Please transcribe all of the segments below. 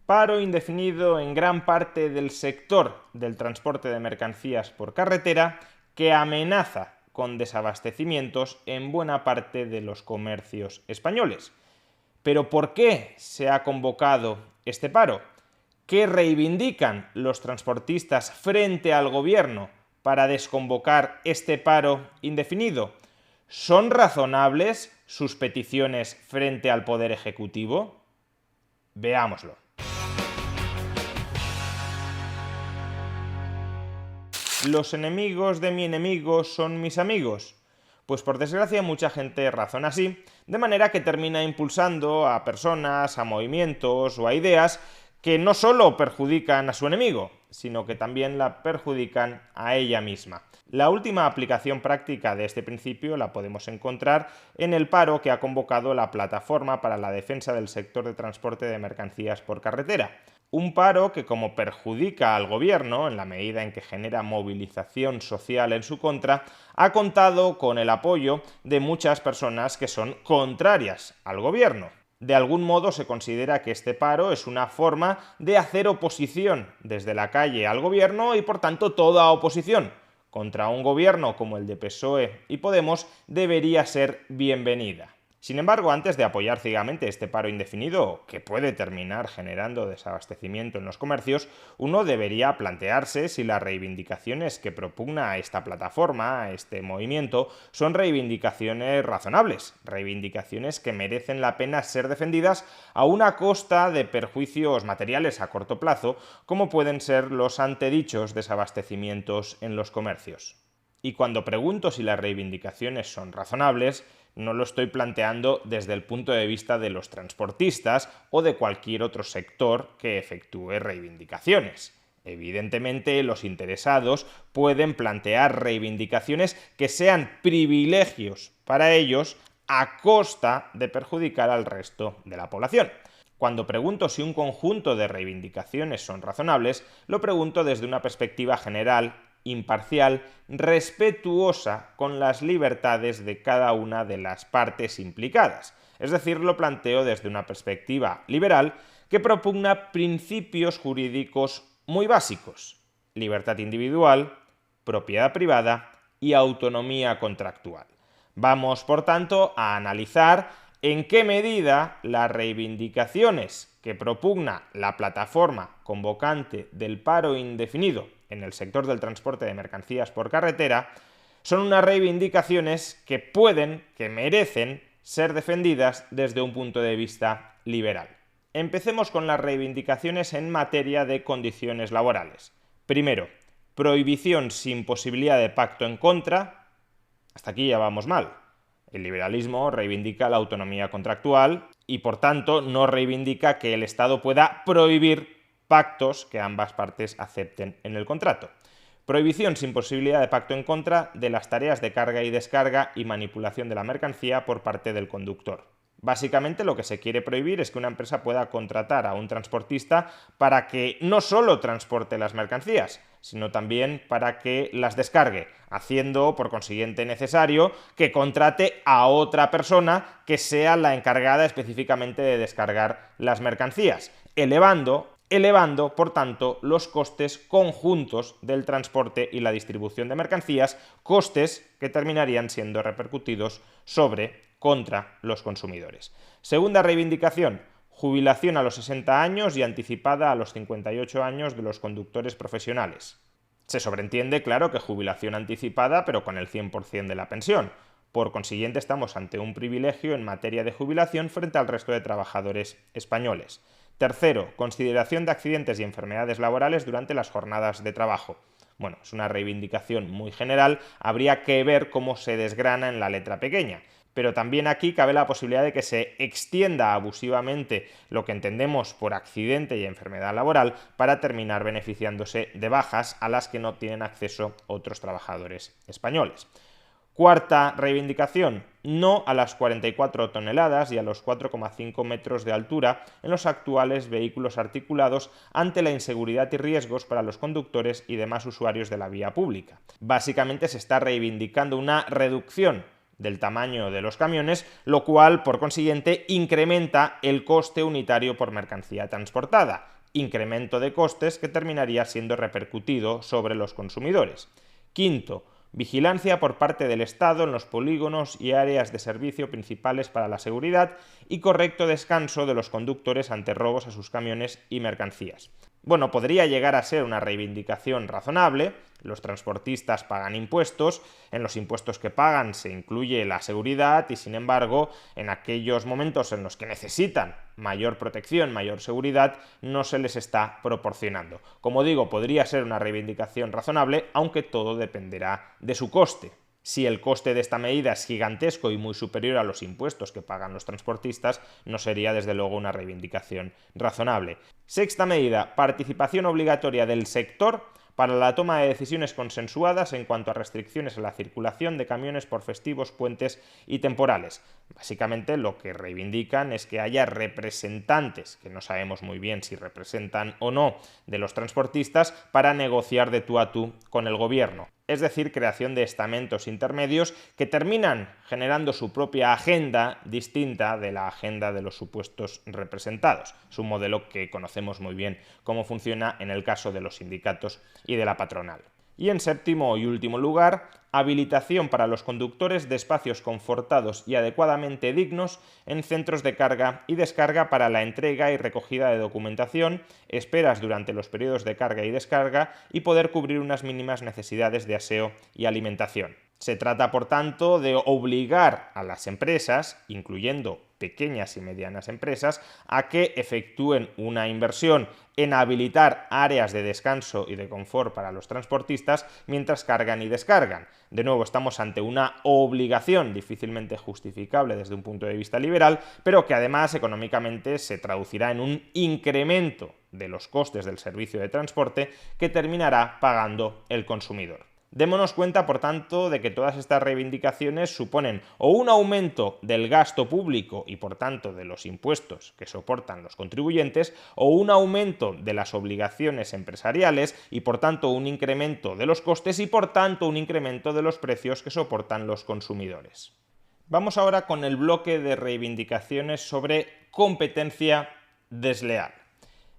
Paro indefinido en gran parte del sector del transporte de mercancías por carretera que amenaza con desabastecimientos en buena parte de los comercios españoles. ¿Pero por qué se ha convocado este paro? ¿Qué reivindican los transportistas frente al gobierno para desconvocar este paro indefinido? ¿Son razonables sus peticiones frente al Poder Ejecutivo? Veámoslo. ¿Los enemigos de mi enemigo son mis amigos? Pues por desgracia mucha gente razona así, de manera que termina impulsando a personas, a movimientos o a ideas que no solo perjudican a su enemigo, sino que también la perjudican a ella misma. La última aplicación práctica de este principio la podemos encontrar en el paro que ha convocado la Plataforma para la Defensa del Sector de Transporte de Mercancías por Carretera. Un paro que, como perjudica al gobierno en la medida en que genera movilización social en su contra, ha contado con el apoyo de muchas personas que son contrarias al gobierno. De algún modo se considera que este paro es una forma de hacer oposición desde la calle al gobierno y, por tanto, toda oposición contra un gobierno como el de PSOE y Podemos debería ser bienvenida. Sin embargo, antes de apoyar ciegamente este paro indefinido, que puede terminar generando desabastecimiento en los comercios, uno debería plantearse si las reivindicaciones que propugna esta plataforma, este movimiento, son reivindicaciones razonables, reivindicaciones que merecen la pena ser defendidas a una costa de perjuicios materiales a corto plazo, como pueden ser los antedichos desabastecimientos en los comercios. Y cuando pregunto si las reivindicaciones son razonables, no lo estoy planteando desde el punto de vista de los transportistas o de cualquier otro sector que efectúe reivindicaciones. Evidentemente, los interesados pueden plantear reivindicaciones que sean privilegios para ellos a costa de perjudicar al resto de la población. Cuando pregunto si un conjunto de reivindicaciones son razonables, lo pregunto desde una perspectiva general, imparcial, respetuosa con las libertades de cada una de las partes implicadas. Es decir, lo planteo desde una perspectiva liberal que propugna principios jurídicos muy básicos: libertad individual, propiedad privada y autonomía contractual. Vamos, por tanto, a analizar en qué medida las reivindicaciones que propugna la plataforma convocante del paro indefinido en el sector del transporte de mercancías por carretera son unas reivindicaciones que merecen ser defendidas desde un punto de vista liberal. Empecemos con las reivindicaciones en materia de condiciones laborales. Primero, prohibición sin posibilidad de pacto en contra. Hasta aquí ya vamos mal. El liberalismo reivindica la autonomía contractual y, por tanto, no reivindica que el Estado pueda prohibir pactos que ambas partes acepten en el contrato. Prohibición sin posibilidad de pacto en contra de las tareas de carga y descarga y manipulación de la mercancía por parte del conductor. Básicamente lo que se quiere prohibir es que una empresa pueda contratar a un transportista para que no solo transporte las mercancías, sino también para que las descargue, haciendo por consiguiente necesario que contrate a otra persona que sea la encargada específicamente de descargar las mercancías, elevando, por tanto, los costes conjuntos del transporte y la distribución de mercancías, costes que terminarían siendo repercutidos contra los consumidores. Segunda reivindicación: jubilación a los 60 años y anticipada a los 58 años de los conductores profesionales. Se sobreentiende, claro, que jubilación anticipada, pero con el 100% de la pensión. Por consiguiente, estamos ante un privilegio en materia de jubilación frente al resto de trabajadores españoles. Tercero, consideración de accidentes y enfermedades laborales durante las jornadas de trabajo. Bueno, es una reivindicación muy general, habría que ver cómo se desgrana en la letra pequeña. Pero también aquí cabe la posibilidad de que se extienda abusivamente lo que entendemos por accidente y enfermedad laboral para terminar beneficiándose de bajas a las que no tienen acceso otros trabajadores españoles. Cuarta reivindicación: no a las 44 toneladas y a los 4,5 metros de altura en los actuales vehículos articulados ante la inseguridad y riesgos para los conductores y demás usuarios de la vía pública. Básicamente se está reivindicando una reducción del tamaño de los camiones, lo cual, por consiguiente, incrementa el coste unitario por mercancía transportada, incremento de costes que terminaría siendo repercutido sobre los consumidores. Quinto, vigilancia por parte del Estado en los polígonos y áreas de servicio principales para la seguridad y correcto descanso de los conductores ante robos a sus camiones y mercancías. Bueno, podría llegar a ser una reivindicación razonable. Los transportistas pagan impuestos, en los impuestos que pagan se incluye la seguridad y, sin embargo, en aquellos momentos en los que necesitan mayor protección, mayor seguridad, no se les está proporcionando. Como digo, podría ser una reivindicación razonable, aunque todo dependerá de su coste. Si el coste de esta medida es gigantesco y muy superior a los impuestos que pagan los transportistas, no sería desde luego una reivindicación razonable. Sexta medida, participación obligatoria del sector para la toma de decisiones consensuadas en cuanto a restricciones a la circulación de camiones por festivos, puentes y temporales. Básicamente lo que reivindican es que haya representantes, que no sabemos muy bien si representan o no, de los transportistas para negociar de tú a tú con el gobierno. Es decir, creación de estamentos intermedios que terminan generando su propia agenda distinta de la agenda de los supuestos representados. Es un modelo que conocemos muy bien cómo funciona en el caso de los sindicatos y de la patronal. Y en séptimo y último lugar, habilitación para los conductores de espacios confortados y adecuadamente dignos en centros de carga y descarga para la entrega y recogida de documentación, esperas durante los periodos de carga y descarga y poder cubrir unas mínimas necesidades de aseo y alimentación. Se trata, por tanto, de obligar a las empresas, incluyendo pequeñas y medianas empresas, a que efectúen una inversión en habilitar áreas de descanso y de confort para los transportistas mientras cargan y descargan. De nuevo, estamos ante una obligación difícilmente justificable desde un punto de vista liberal, pero que además económicamente se traducirá en un incremento de los costes del servicio de transporte que terminará pagando el consumidor. Démonos cuenta, por tanto, de que todas estas reivindicaciones suponen o un aumento del gasto público y, por tanto, de los impuestos que soportan los contribuyentes, o un aumento de las obligaciones empresariales y, por tanto, un incremento de los costes y, por tanto, un incremento de los precios que soportan los consumidores. Vamos ahora con el bloque de reivindicaciones sobre competencia desleal.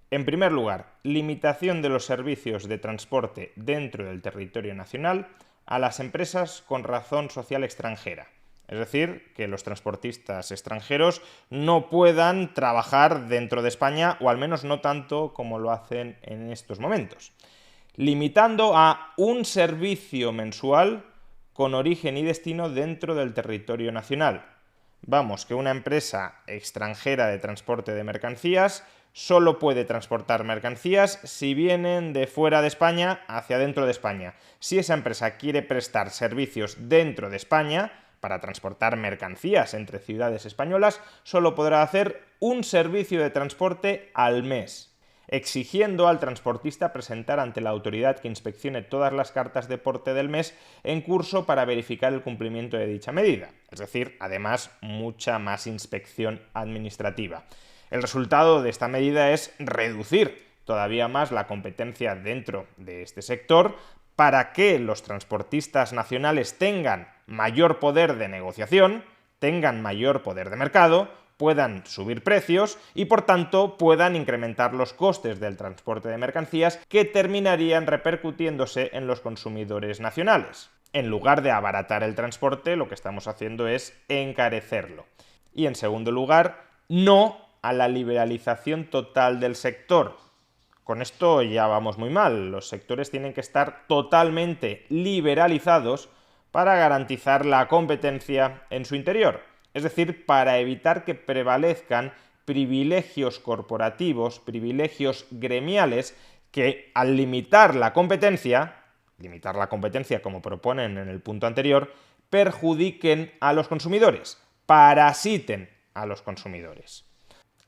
En primer lugar, limitación de los servicios de transporte dentro del territorio nacional a las empresas con razón social extranjera. Es decir, que los transportistas extranjeros no puedan trabajar dentro de España, o al menos no tanto como lo hacen en estos momentos. Limitando a un servicio mensual con origen y destino dentro del territorio nacional. Vamos, que una empresa extranjera de transporte de mercancías solo puede transportar mercancías si vienen de fuera de España hacia dentro de España. Si esa empresa quiere prestar servicios dentro de España para transportar mercancías entre ciudades españolas, solo podrá hacer un servicio de transporte al mes, exigiendo al transportista presentar ante la autoridad que inspeccione todas las cartas de porte del mes en curso para verificar el cumplimiento de dicha medida. Es decir, además, mucha más inspección administrativa. El resultado de esta medida es reducir todavía más la competencia dentro de este sector para que los transportistas nacionales tengan mayor poder de negociación, tengan mayor poder de mercado, puedan subir precios y, por tanto, puedan incrementar los costes del transporte de mercancías que terminarían repercutiéndose en los consumidores nacionales. En lugar de abaratar el transporte, lo que estamos haciendo es encarecerlo. Y, en segundo lugar, no a la liberalización total del sector. Con esto ya vamos muy mal. Los sectores tienen que estar totalmente liberalizados para garantizar la competencia en su interior. Es decir, para evitar que prevalezcan privilegios corporativos, privilegios gremiales que, al limitar la competencia como proponen en el punto anterior, perjudiquen a los consumidores, parasiten a los consumidores.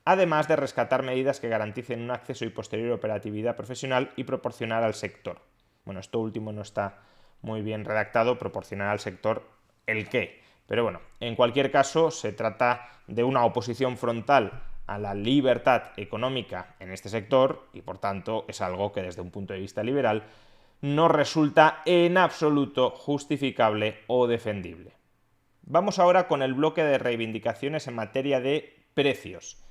Además de rescatar medidas que garanticen un acceso y posterior operatividad profesional y proporcionar al sector. Bueno, esto último no está muy bien redactado, proporcionar al sector el qué. Pero bueno, en cualquier caso, se trata de una oposición frontal a la libertad económica en este sector y, por tanto, es algo que desde un punto de vista liberal no resulta en absoluto justificable o defendible. Vamos ahora con el bloque de reivindicaciones en materia de precios.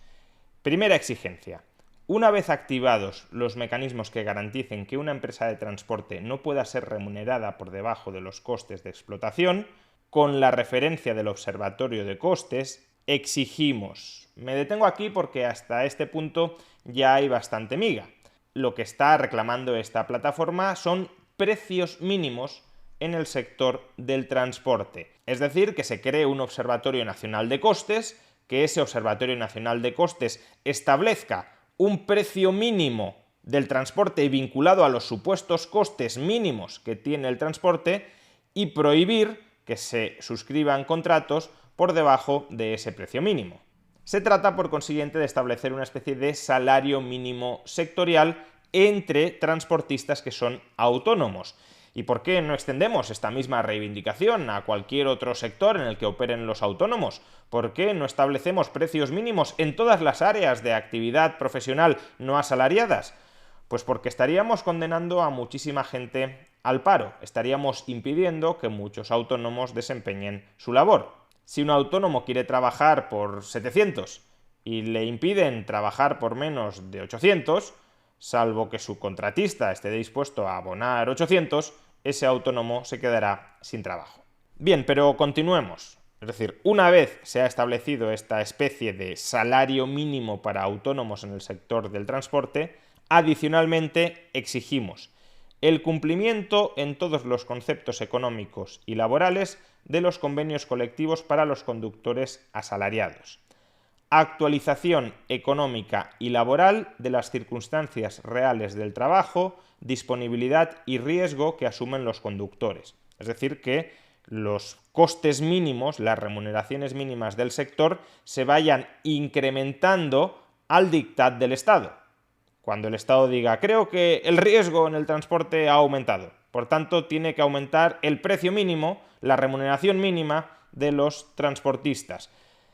Primera exigencia. Una vez activados los mecanismos que garanticen que una empresa de transporte no pueda ser remunerada por debajo de los costes de explotación, con la referencia del Observatorio de Costes, exigimos. Me detengo aquí porque hasta este punto ya hay bastante miga. Lo que está reclamando esta plataforma son precios mínimos en el sector del transporte. Es decir, que se cree un Observatorio Nacional de Costes, que ese Observatorio Nacional de Costes establezca un precio mínimo del transporte vinculado a los supuestos costes mínimos que tiene el transporte y prohibir que se suscriban contratos por debajo de ese precio mínimo. Se trata, por consiguiente, de establecer una especie de salario mínimo sectorial entre transportistas que son autónomos. ¿Y por qué no extendemos esta misma reivindicación a cualquier otro sector en el que operen los autónomos? ¿Por qué no establecemos precios mínimos en todas las áreas de actividad profesional no asalariadas? Pues porque estaríamos condenando a muchísima gente al paro, estaríamos impidiendo que muchos autónomos desempeñen su labor. Si un autónomo quiere trabajar por 700 y le impiden trabajar por menos de 800, salvo que su contratista esté dispuesto a abonar 800, ese autónomo se quedará sin trabajo. Bien, pero continuemos. Es decir, una vez se ha establecido esta especie de salario mínimo para autónomos en el sector del transporte, adicionalmente exigimos el cumplimiento en todos los conceptos económicos y laborales de los convenios colectivos para los conductores asalariados. Actualización económica y laboral de las circunstancias reales del trabajo, disponibilidad y riesgo que asumen los conductores. Es decir, que los costes mínimos, las remuneraciones mínimas del sector, se vayan incrementando al dictat del Estado. Cuando el Estado diga, creo que el riesgo en el transporte ha aumentado, por tanto tiene que aumentar el precio mínimo, la remuneración mínima de los transportistas.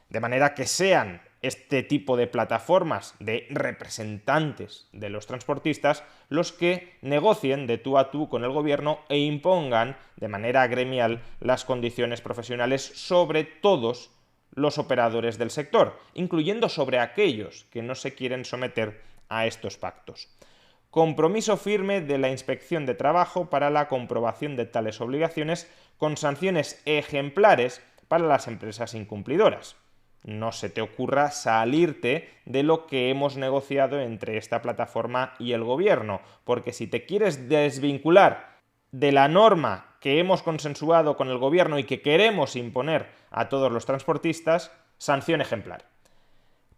De manera que sean este tipo de plataformas de representantes de los transportistas los que negocien de tú a tú con el gobierno e impongan de manera gremial las condiciones profesionales sobre todos los operadores del sector, incluyendo sobre aquellos que no se quieren someter a estos pactos. Compromiso firme de la Inspección de Trabajo para la comprobación de tales obligaciones con sanciones ejemplares para las empresas incumplidoras. No se te ocurra salirte de lo que hemos negociado entre esta plataforma y el gobierno, porque si te quieres desvincular de la norma que hemos consensuado con el gobierno y que queremos imponer a todos los transportistas, sanción ejemplar.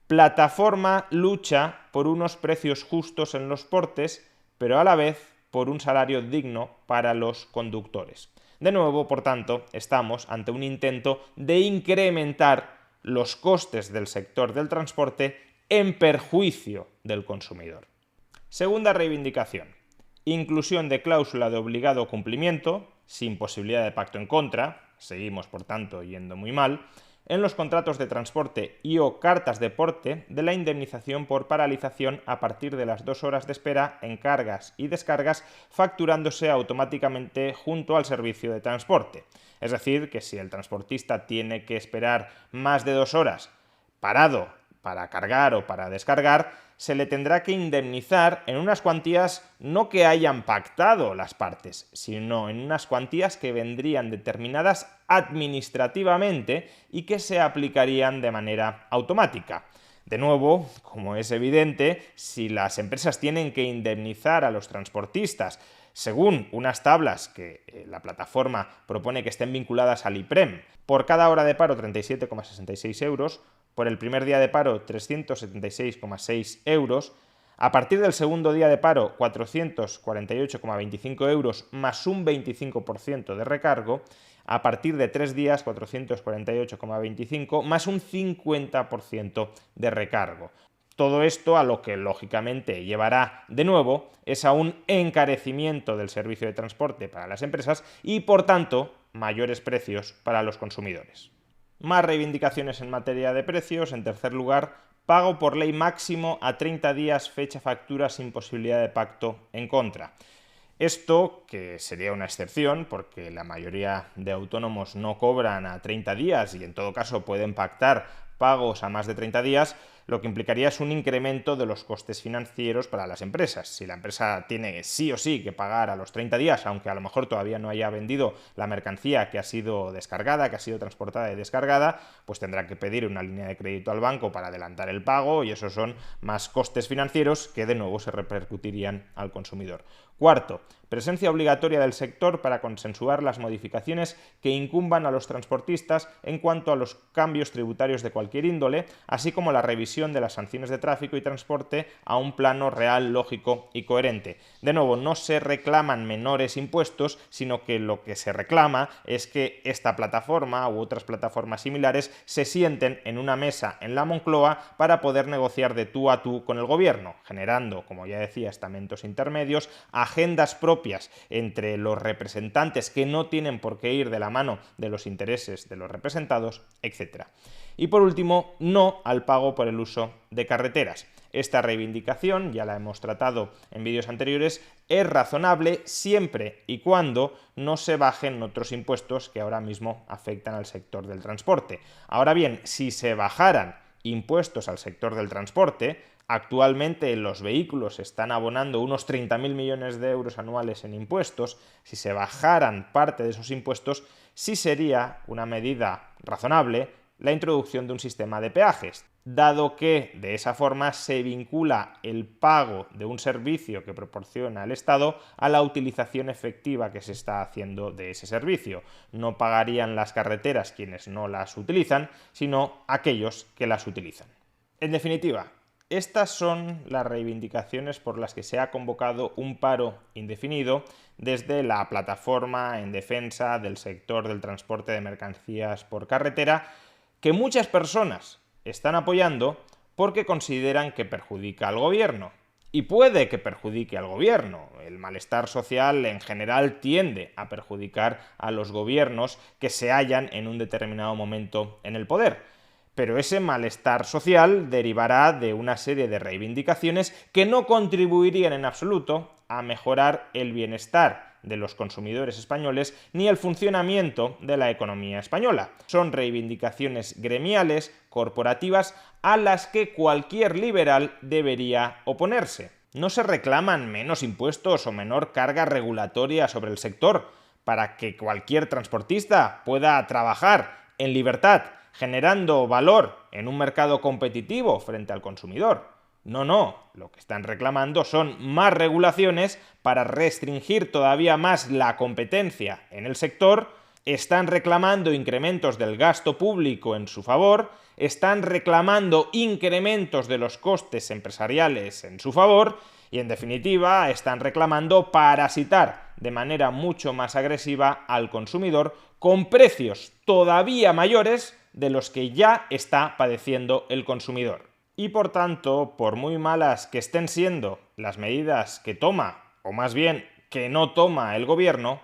Plataforma lucha por unos precios justos en los portes, pero a la vez por un salario digno para los conductores. De nuevo, por tanto, estamos ante un intento de incrementar los costes del sector del transporte en perjuicio del consumidor. Segunda reivindicación. Inclusión de cláusula de obligado cumplimiento, sin posibilidad de pacto en contra, seguimos por tanto yendo muy mal, en los contratos de transporte y o cartas de porte de la indemnización por paralización a partir de las 2 horas de espera en cargas y descargas, facturándose automáticamente junto al servicio de transporte. Es decir, que si el transportista tiene que esperar más de 2 horas parado para cargar o para descargar, se le tendrá que indemnizar en unas cuantías no que hayan pactado las partes, sino en unas cuantías que vendrían determinadas administrativamente y que se aplicarían de manera automática. De nuevo, como es evidente, si las empresas tienen que indemnizar a los transportistas según unas tablas que la plataforma propone que estén vinculadas al IPREM, por cada hora de paro 37,66 euros, por el primer día de paro 376,6 euros, a partir del segundo día de paro 448,25 euros más un 25% de recargo, a partir de 3 días 448,25 más un 50% de recargo. Todo esto a lo que lógicamente llevará de nuevo es a un encarecimiento del servicio de transporte para las empresas y por tanto mayores precios para los consumidores. Más reivindicaciones en materia de precios. En tercer lugar, pago por ley máximo a 30 días fecha factura sin posibilidad de pacto en contra. Esto, que sería una excepción, porque la mayoría de autónomos no cobran a 30 días y en todo caso pueden pactar pagos a más de 30 días, lo que implicaría es un incremento de los costes financieros para las empresas. Si la empresa tiene sí o sí que pagar a los 30 días, aunque a lo mejor todavía no haya vendido la mercancía que ha sido descargada, que ha sido transportada y descargada, pues tendrá que pedir una línea de crédito al banco para adelantar el pago y esos son más costes financieros que de nuevo se repercutirían al consumidor. Cuarto, presencia obligatoria del sector para consensuar las modificaciones que incumban a los transportistas en cuanto a los cambios tributarios de cualquier índole, así como la revisión de las sanciones de tráfico y transporte a un plano real, lógico y coherente. De nuevo, no se reclaman menores impuestos, sino que lo que se reclama es que esta plataforma u otras plataformas similares se sienten en una mesa en la Moncloa para poder negociar de tú a tú con el gobierno, generando, como ya decía, estamentos intermedios, agendas propias entre los representantes que no tienen por qué ir de la mano de los intereses de los representados, etc. Y por último, no al pago por el uso de carreteras. Esta reivindicación, ya la hemos tratado en vídeos anteriores, es razonable siempre y cuando no se bajen otros impuestos que ahora mismo afectan al sector del transporte. Ahora bien, si se bajaran impuestos al sector del transporte, actualmente los vehículos están abonando unos 30.000 millones de euros anuales en impuestos. Si se bajaran parte de esos impuestos, sí sería una medida razonable la introducción de un sistema de peajes, dado que de esa forma se vincula el pago de un servicio que proporciona el Estado a la utilización efectiva que se está haciendo de ese servicio. No pagarían las carreteras quienes no las utilizan, sino aquellos que las utilizan. En definitiva, estas son las reivindicaciones por las que se ha convocado un paro indefinido desde la plataforma en defensa del sector del transporte de mercancías por carretera, que muchas personas están apoyando porque consideran que perjudica al gobierno. Y puede que perjudique al gobierno. El malestar social en general tiende a perjudicar a los gobiernos que se hallan en un determinado momento en el poder. Pero ese malestar social derivará de una serie de reivindicaciones que no contribuirían en absoluto a mejorar el bienestar de los consumidores españoles ni el funcionamiento de la economía española. Son reivindicaciones gremiales, corporativas, a las que cualquier liberal debería oponerse. No se reclaman menos impuestos o menor carga regulatoria sobre el sector para que cualquier transportista pueda trabajar en libertad, generando valor en un mercado competitivo frente al consumidor. No, lo que están reclamando son más regulaciones para restringir todavía más la competencia en el sector, están reclamando incrementos del gasto público en su favor, están reclamando incrementos de los costes empresariales en su favor y, en definitiva, están reclamando parasitar de manera mucho más agresiva al consumidor con precios todavía mayores de los que ya está padeciendo el consumidor. Y por tanto, por muy malas que estén siendo las medidas que toma, o más bien que no toma el gobierno,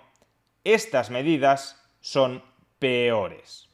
estas medidas son peores.